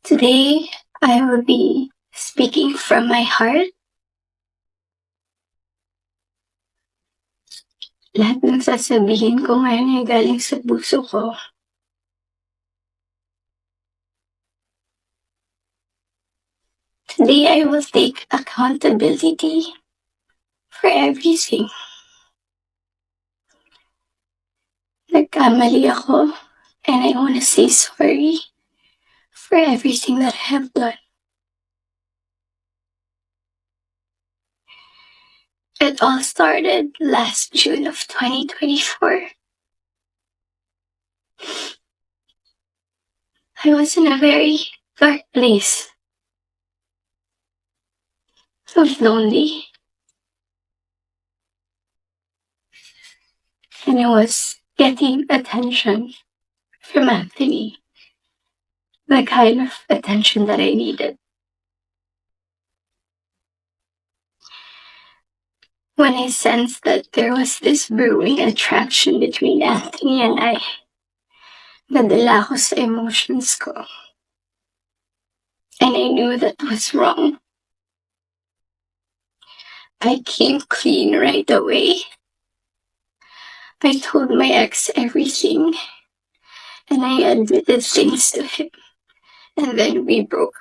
Today, I will be speaking from my heart. Lahat ng sasabihin ko ngayon ay galing sa puso ko. Today, I will take accountability for everything. Nagkamali ako, and I want to say sorry for everything that I have done. It all started last June of 2024. I was in a very dark place. I was lonely. And I was getting attention from Anthony. The kind of attention that I needed. When I sensed that there was this brewing attraction between Anthony and I, nadala ako sa emotions ko. And I knew that was wrong. I came clean right away. I told my ex everything, and I admitted things to him, and then we broke.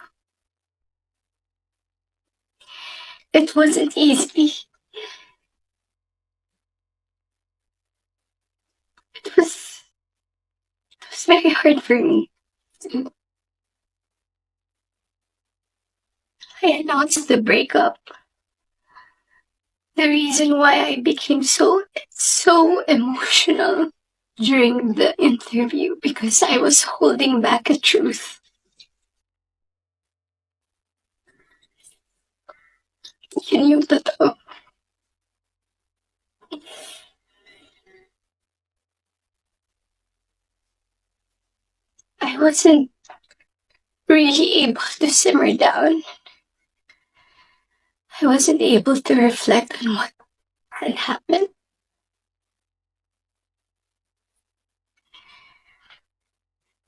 It wasn't easy. It was very hard for me. I announced the breakup. The reason why I became so emotional during the interview, because I was holding back a truth. Yun yung totoo. I wasn't really able to simmer down. I wasn't able to reflect on what had happened.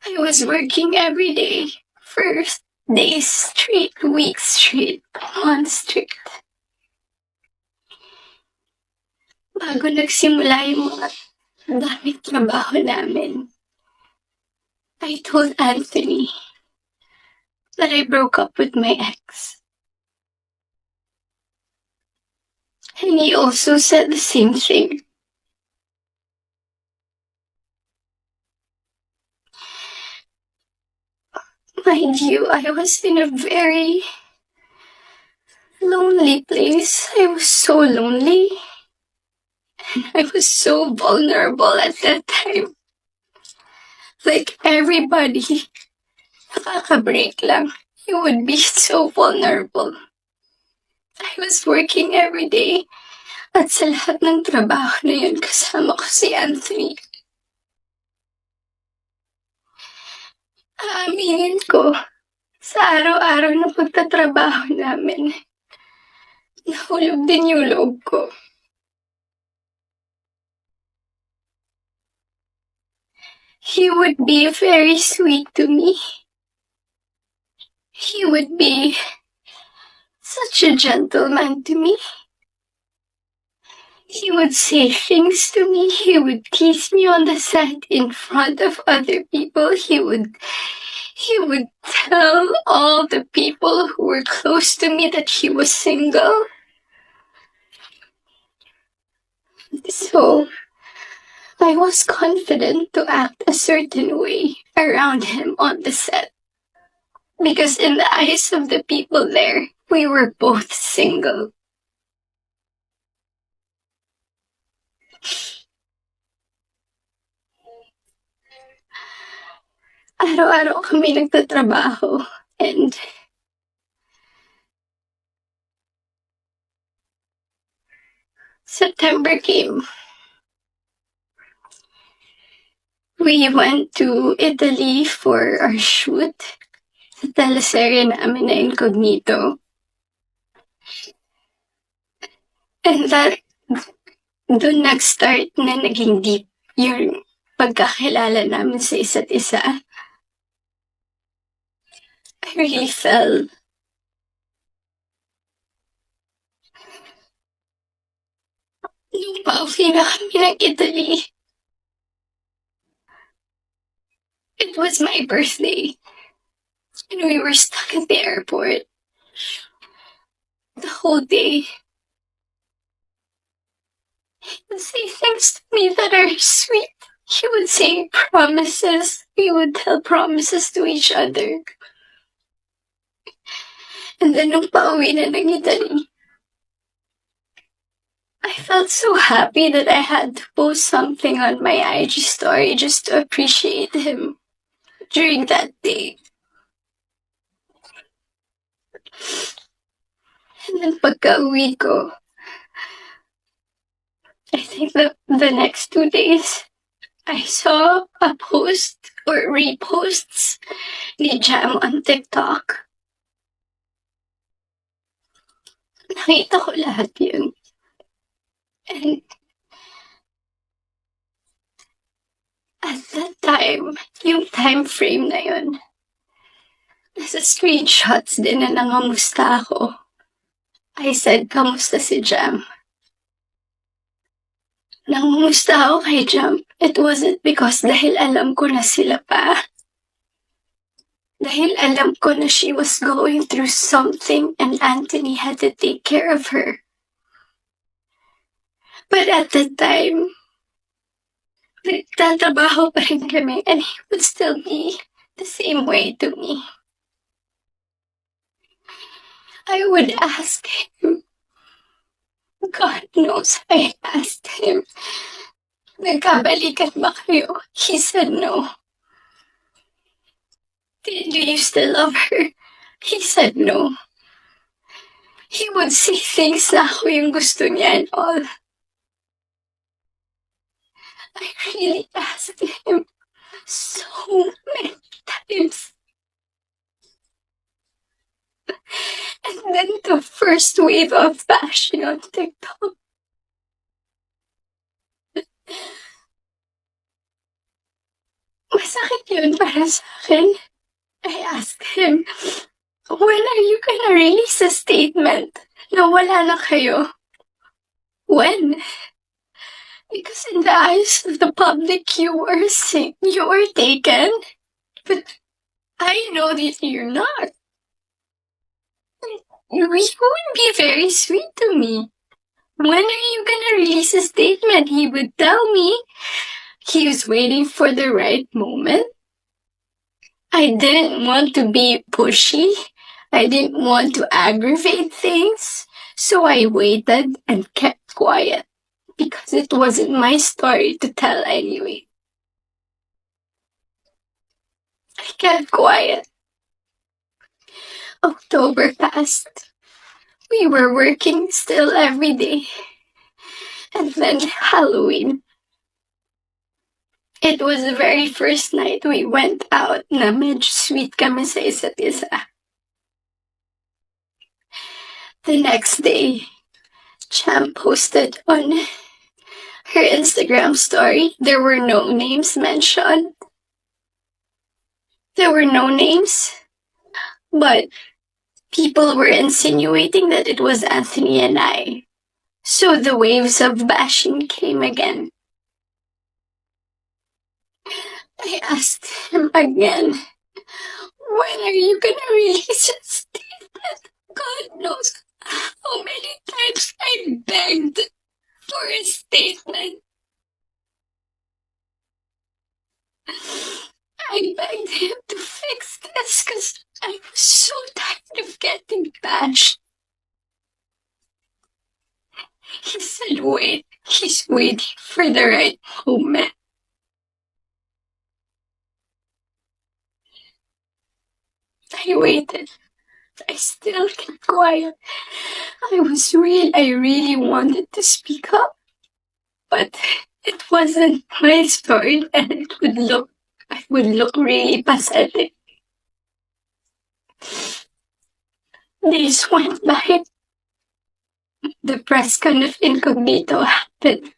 I was working every day for days straight, weeks straight, months straight. Bago nagsimula yung mga daming trabaho namin, I told Anthony that I broke up with my ex. And he also said the same thing. Mind you, I was in a very lonely place. I was so lonely. And I was so vulnerable at that time. Like everybody, nakaka-break lang. You would be so vulnerable. I was working every day. At sa lahat ng trabaho na yun, kasama ko si Anthony. Aaminin ko, sa araw-araw na pagtatrabaho namin, nahulog din yung loob ko. He would be very sweet to me. He would be such a gentleman to me. He would say things to me. He would kiss me on the side in front of other people. He would tell all the people who were close to me that he was single. So, I was confident to act a certain way around him on the set. Because in the eyes of the people there, we were both single. Araw-araw kami nagtatrabaho, and September came. We went to Italy for our shoot sa teleserye namin na Incognito. And that, doon nag-start na naging deep yung pagkakilala namin sa isa't isa. I really fell. Nung pauwi na kami ng Italy, it was my birthday, and we were stuck at the airport the whole day. He would say things to me that are sweet. He would say promises. We would tell promises to each other. And then nung pauwi na ng Italy, I felt so happy that I had to post something on my IG story just to appreciate him during that day. And then pagka-uwi ko, I think the next 2 days, I saw a post or reposts ni Jam on TikTok. Nakita ko lahat yun. And at that time, yung time frame na yun, nasa screenshots din na nangamusta ako. I said, kamusta si Jam? Nangamusta ako kay Jam. It wasn't because dahil alam ko na sila pa. Dahil alam ko na she was going through something and Anthony had to take care of her. But at that time, nagtatrabaho pa rin kami and he would still be the same way to me. I would ask him. God knows I asked him, nagkabalikan ba kayo? He said no. Did you still love her? He said no. He would say things na ako yung gusto niya and all. I really asked him so many times. And then the first wave of bashing on TikTok. Masakit yun para sa akin. I asked him, when are you gonna release a statement na wala na kayo? When? Because in the eyes of the public, you were taken. But I know that you're not. You would be very sweet to me. When are you gonna release a statement? He would tell me. He was waiting for the right moment. I didn't want to be pushy. I didn't want to aggravate things. So I waited and kept quiet. Because it wasn't my story to tell anyway. I kept quiet. October passed. We were working still every day. And then Halloween. It was the very first night we went out na medyo sweet kami sa isa't isa. The next day, Cham posted on her Instagram story. There were no names mentioned. There were no names. But people were insinuating that it was Anthony and I. So the waves of bashing came again. I asked him again, when are you gonna release a statement? God knows how many times I begged for a statement. I begged him to fix this because I was so tired of getting bashed. He said, wait, he's waiting for the right moment. I waited. I still kept quiet. I really wanted to speak up. But it wasn't my story and it would look really pathetic. Days went by. The press con of Incognito happened.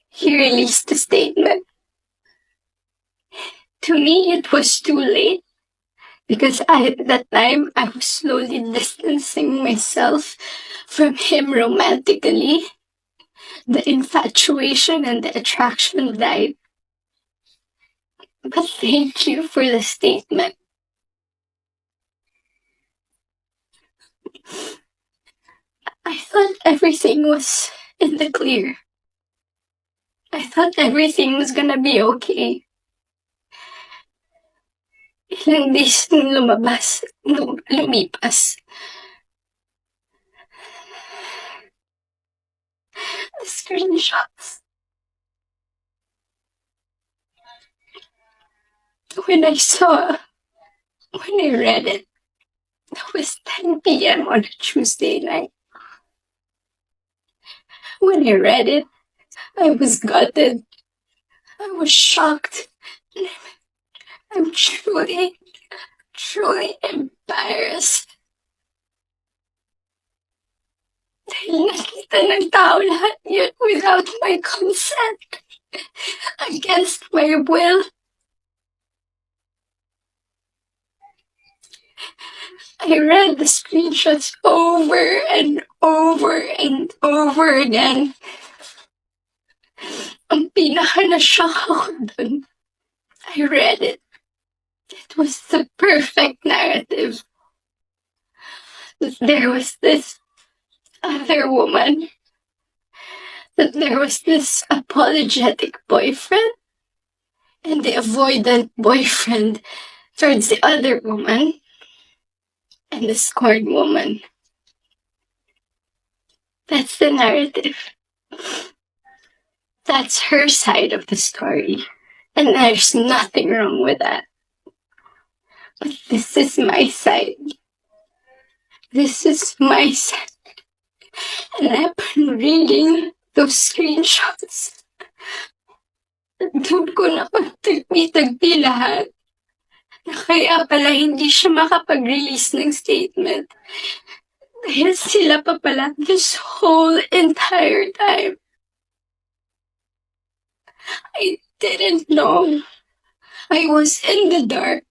He released a statement. To me, it was too late. Because at that time, I was slowly distancing myself from him romantically. The infatuation and the attraction died. But thank you for the statement. I thought everything was in the clear. I thought everything was gonna be okay. Ilang days nung lumipas. The screenshots. When I read it was 10 p.m. on a Tuesday night. When I read it, I was gutted. I was shocked. I'm truly, truly embarrassed. Dahil nakita ng tao lahat yun without my consent. Against my will. I read the screenshots over and over and over again. Ang pinaka-na-shock ako dun, I read it. It was the perfect narrative. That there was this other woman. That there was this apologetic boyfriend. And the avoidant boyfriend towards the other woman. And the scorned woman. That's the narrative. That's her side of the story. And there's nothing wrong with that. But this is my side. This is my side. And I've been reading those screenshots. Doon ko napagtagpi lahat. Na kaya pala hindi siya makapag-release ng statement. Dahil sila pa pala this whole entire time. I didn't know. I was in the dark.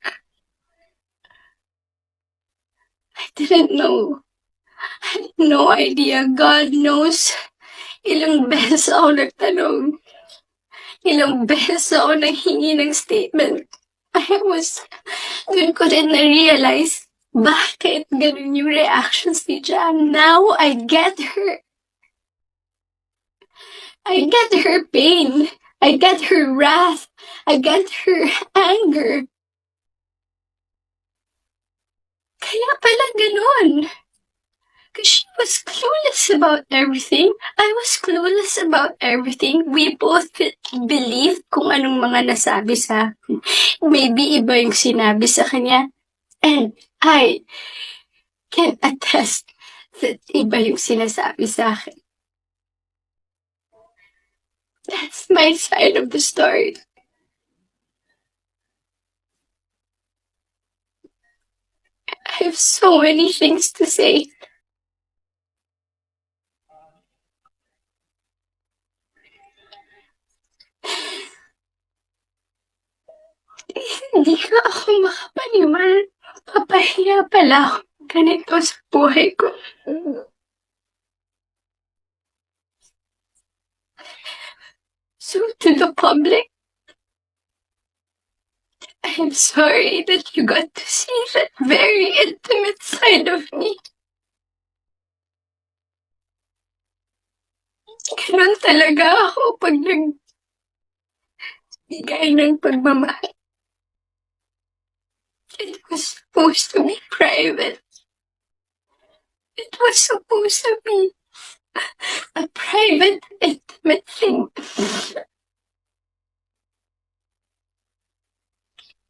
I didn't know. I had no idea. God knows. Ilang beses ako nagtanong. Ilang beses ako nanghingi ng statement. Doon ko rin na-realize bakit ganun yung reactions ni Jam. Now, I get her. I get her pain. I get her wrath. I get her anger. Kaya pala ganun. Because she was clueless about everything. I was clueless about everything. We both believed kung anong mga nasabi sa akin. Maybe iba yung sinabi sa kanya. And I can attest that iba yung sinasabi sa akin. That's my side of the story. I have so many things to say. Hindi ka ako makapaniwala. Papahiya pala ako ganito sa buhay ko. So to the public, I am sorry that you got to see that very intimate side of me. Ganun talaga ako pag nagbigay ng pagmamahal. It was supposed to be private. It was supposed to be a private, intimate thing.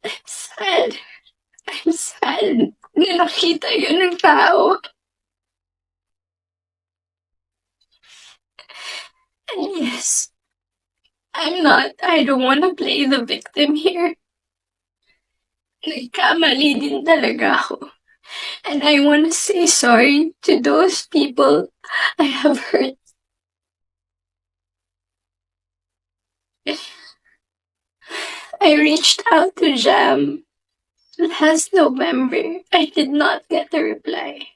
I'm sad. I'm sad na nakita yun ng tao. And yes, I don't want to play the victim here. Nagkamali din talaga ako. And I want to say sorry to those people I have hurt. I reached out to Jam Last November, I did not get a reply.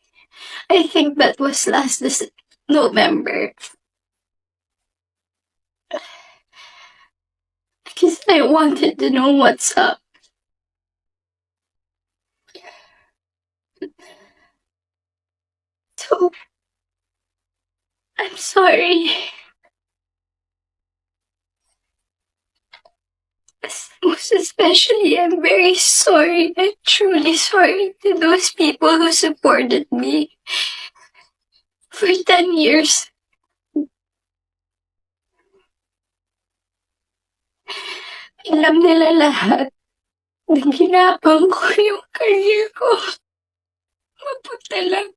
I think that was November. Because I wanted to know what's up. So, I'm sorry. Most especially, I'm very sorry. I'm truly sorry to those people who supported me for 10 years. Alam nila lahat na ginapang ko yung career ko. Mapunta lang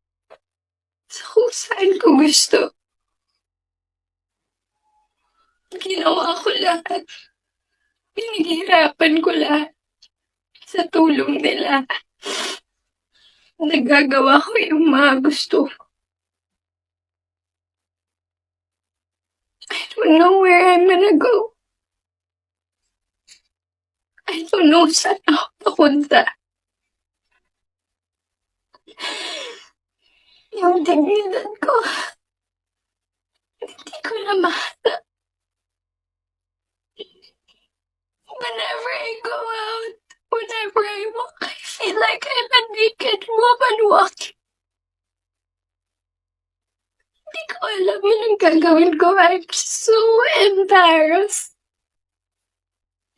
sa kung saan ko gusto. Ginawa ko lahat. Pinaghirapan ko lahat sa tulong nila. Nagagawa ko yung mga gusto ko. I don't know where I'm gonna go. I don't know saan ako papunta. Yung dignidad ko, hindi ko na mahata. Whenever I go out, whenever I walk, I feel like I'm a naked woman walking. Hindi ko alam yung gagawin ko. I'm so embarrassed.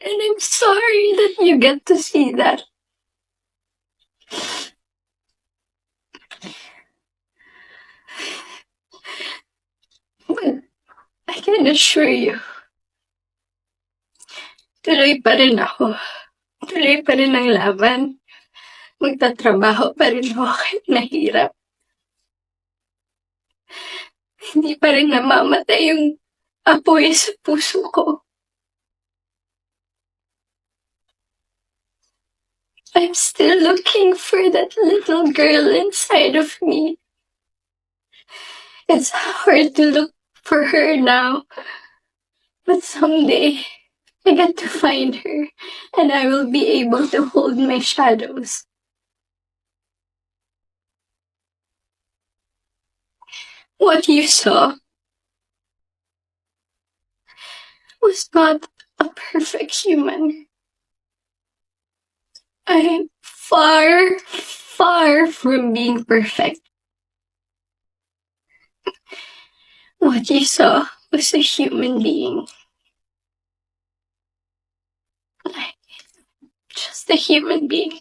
And I'm sorry that you get to see that. But I can assure you, tuloy pa rin ako. Tuloy pa rin ang laban. Magtatrabaho pa rin ako kahit nahirap. Hindi pa rin namamatay yung apoy sa puso ko. I'm still looking for that little girl inside of me. It's hard to look for her now, but someday I get to find her and I will be able to hold my shadows. What you saw was not a perfect human. I am far, far from being perfect. What you saw was a human being. Like, just a human being.